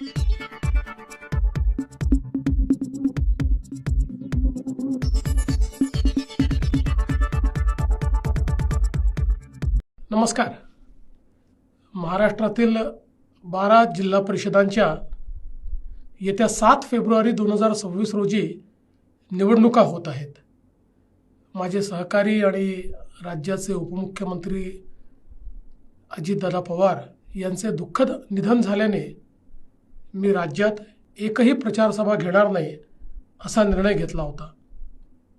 नमस्कार. महाराष्ट्रातील 12 जिल्हा परिषदांच्या येत्या 7 फेब्रुवारी 2026 रोजी निवडणुका होत आहेत. माझे सहकारी आणि राज्याचे उपमुख्यमंत्री अजितदादा पवार यांचे दुःखद निधन झाल्याने मी राज्यात एकही प्रचारसभा घेणार नाही असा निर्णय घेतला होता.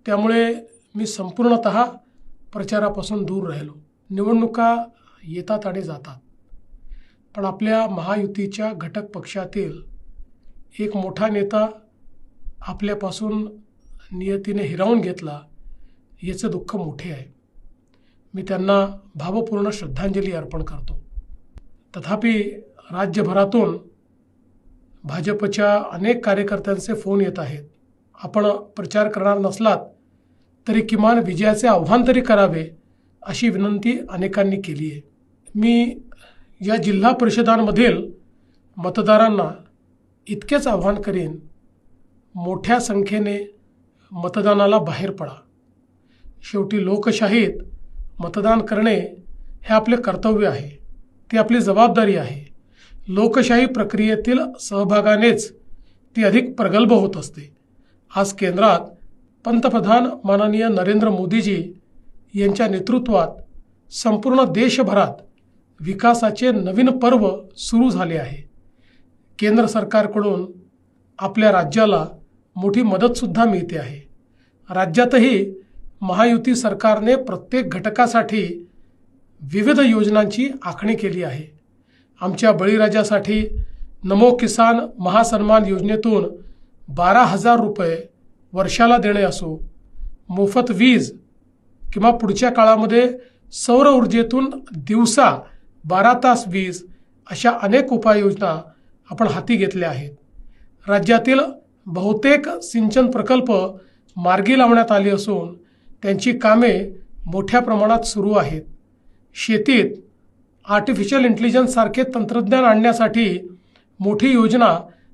त्यामुळे मी संपूर्णतः प्रचारापासून दूर राहिलो. निवडणुका येतात आणि जातात, पण आपल्या महायुतीच्या घटक पक्षातील एक मोठा नेता आपल्यापासून नियतीने हिरावून घेतला, याचे दुःख मोठे आहे. मी त्यांना भावपूर्ण श्रद्धांजली अर्पण करतो. तथापि राज्यभरातून भाजपच्या अनेक कार्यकर्त्यांचे फोन येत आहेत. आपण प्रचार करणार नसलात तरी किमान विजयाचे आव्हान तरी करावे अशी विनंती अनेकांनी केली आहे. मी या जिल्हा परिषदांमधील मतदारांना इतकेच आव्हान करेन, मोठ्या संख्येने मतदानाला बाहेर पडा. शेवटी लोकशाहीत मतदान करणे हे आपले कर्तव्य आहे, ती आपली जबाबदारी आहे. लोकशाही प्रक्रियेतील सहभागानेच ती अधिक प्रगल्भ होत असते. आज केंद्रात पंतप्रधान माननीय नरेंद्र मोदीजी यांच्या नेतृत्वात संपूर्ण देशभरात विकासाचे नवीन पर्व सुरू झाले आहे. केंद्र सरकारकडून आपल्या राज्याला मोठी मदतसुद्धा मिळते आहे. राज्यातही महायुती सरकारने प्रत्येक घटकासाठी विविध योजनांची आखणी केली आहे. आमच्या बळीराजासाठी नमो किसान महासन्मान योजनेतून 12,000 रुपये वर्षाला देणे असो, मोफत वीज किंवा पुढच्या काळामध्ये सौर ऊर्जेतून दिवसा 12 तास वीज, अशा अनेक उपाययोजना आपण हाती घेतल्या आहेत. राज्यातील बहुतेक सिंचन प्रकल्प मार्गी लावण्यात आले असून त्यांची कामे मोठ्या प्रमाणात सुरू आहेत. शेतीत आर्टिफिशियल इंटेलिजन्स सारखे तंत्रज्ञान आणण्यासाठी मोठी योजना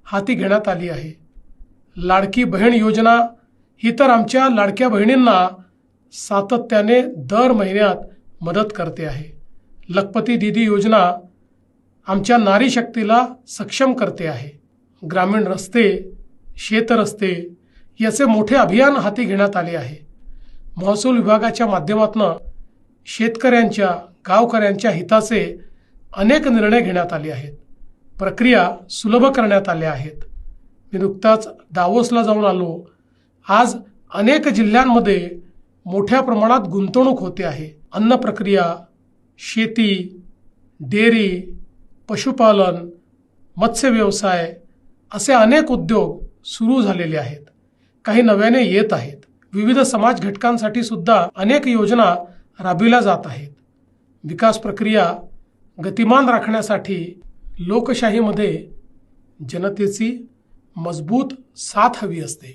हाती घेण्यात आली आहे. लाडकी बहीण योजना ही तर आमच्या लाडक्या बहिणींना सातत्याने दर महिन्यात मदत करते आहे. लखपती दीदी योजना आमच्या नारी शक्तीला सक्षम करते आहे. ग्रामीण रस्ते, शेतरस्ते याचे मोठे अभियान हाती घेण्यात आले आहे. महसूल विभागाच्या माध्यमातून शेतकऱ्यांच्या, गावकऱ्यांच्या हिताचे अनेक निर्णय घेण्यात आले आहेत. प्रक्रिया सुलभ करण्यात आल्या आहेत. मी नुकताच दावोसला जाऊन आलो. आज अनेक जिल्ह्यांमध्ये मोठ्या प्रमाणात गुंतवणूक होते आहे. अन्न प्रक्रिया, शेती, डेअरी, पशुपालन, मत्स्य व्यवसाय असे अनेक उद्योग सुरू झालेले आहेत. काही नव्याने येत आहेत. विविध समाज घटकांसाठी सुद्धा अनेक योजना राबविल्या जात आहेत. विकास प्रक्रिया गतिमान राखण्यासाठी लोकशाहीमध्ये जनतेची मजबूत साथ हवी असते.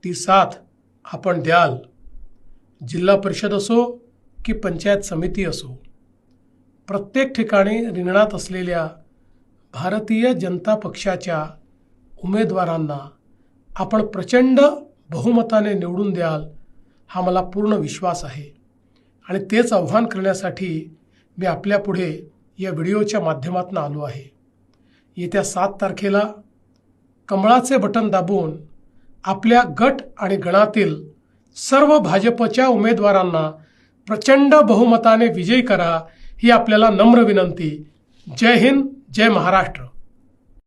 ती साथ आपण द्याल. जिल्हा परिषद असो की पंचायत समिती असो, प्रत्येक ठिकाणी रिंगणात असलेल्या भारतीय जनता पक्षाच्या उमेदवारांना आपण प्रचंड बहुमताने निवडून द्याल हा मला पूर्ण विश्वास आहे. आणि तेच आव्हान करण्यासाठी मी आपल्यापुढे या व्हिडिओच्या माध्यमातून आलो आहे. येत्या 7 तारखेला कमळाचे बटन दाबून आपल्या गट आणि गणातील सर्व भाजपच्या उमेदवारांना प्रचंड बहुमताने विजयी करा ही आपल्याला नम्र विनंती. जय हिंद, जय महाराष्ट्र.